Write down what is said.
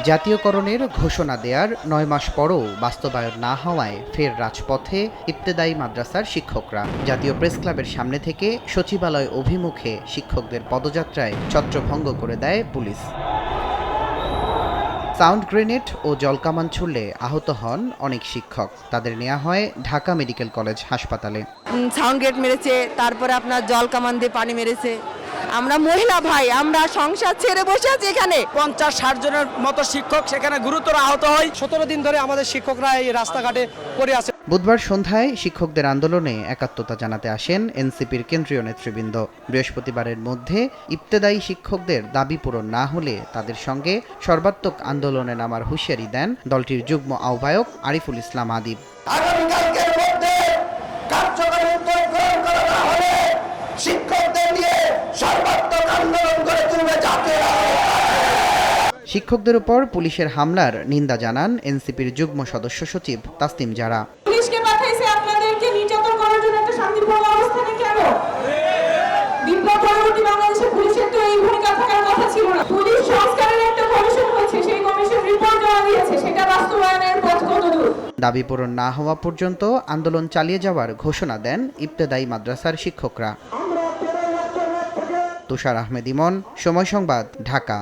জাতীয়করণের ঘোষণা দেওয়ার ৯ মাস পরও বাস্তবায়ন না হওয়ায় ফের রাজপথে ইবতেদায়ী মাদ্রাসার শিক্ষকরা। জাতীয় প্রেসক্লাবের সামনে থেকে সচিবালয় অভিমুখে শিক্ষকদের পদযাত্রায় ছত্রভঙ্গ করে দেয় পুলিশ। সাউন্ড গ্রেনেড ও জলকামান ছুড়লে আহত হন অনেক শিক্ষক। তাদের নেওয়া হয় ঢাকা মেডিকেল কলেজ হাসপাতালে। সাউন্ড গ্রেনেড মেরেছে, তারপরে আপনার জলকামান দিয়ে পানি মেরেছে। আমরা মহিলা ভাই, আমরা সংসার ছেড়ে বসে আছি এখানে। 50-60 জনের মতো শিক্ষক সেখানে গুরুতর আহত হয়। 17 দিন ধরে আমাদের শিক্ষকরা এই রাস্তাঘাটে পড়ে আছে। বুধবার সন্ধ্যায় শিক্ষকদের আন্দোলনে একাত্মতা জানাতে আসেন এনসিপির কেন্দ্রীয় নেতৃবৃন্দ। বৃহস্পতিবারের মধ্যে ইবতেদায়ী শিক্ষকদের দাবি পূরণ না হলে তাদের সঙ্গে সর্বাত্মক আন্দোলনে নামার হুঁশিয়ারি দেন দলটির যুগ্ম আহ্বায়ক আরিফুল ইসলাম আদিব। আগামীকালকের মধ্যে কার্যকরী উদ্যোগ গ্রহণ করা না হলে শিক্ষকদের নিয়ে সর্বাত্মক আন্দোলন করে তুলবে জাতীয়। শিক্ষকদের উপর পুলিশের হামলার নিন্দা জানান এনসিপির যুগ্ম সদস্য সচিব তাসনিম জারা। পুলিশকে পাঠাইছে আপনাদেরকে নির্যাতন করার জন্য একটা শান্তিপূর্ণ অবস্থানে কেন? বিপ্লব পরবর্তী বাংলাদেশে পুলিশের তো এই ভূমিকা থাকার কথা ছিল না। পুলিশ সংস্কারের একটা কমিশন হয়েছে, সেই কমিশন রিপোর্ট দেওয়া দিয়েছে, সেটা বাস্তবায়নের পথ কতদূর? দাবি পূরণ না হওয়া পর্যন্ত আন্দোলন চালিয়ে যাওয়ার ঘোষণা দেন ইবতেদায়ী মাদ্রাসার শিক্ষকরা। তুষার আহমেদ ইমন, সময় সংবাদ, ঢাকা।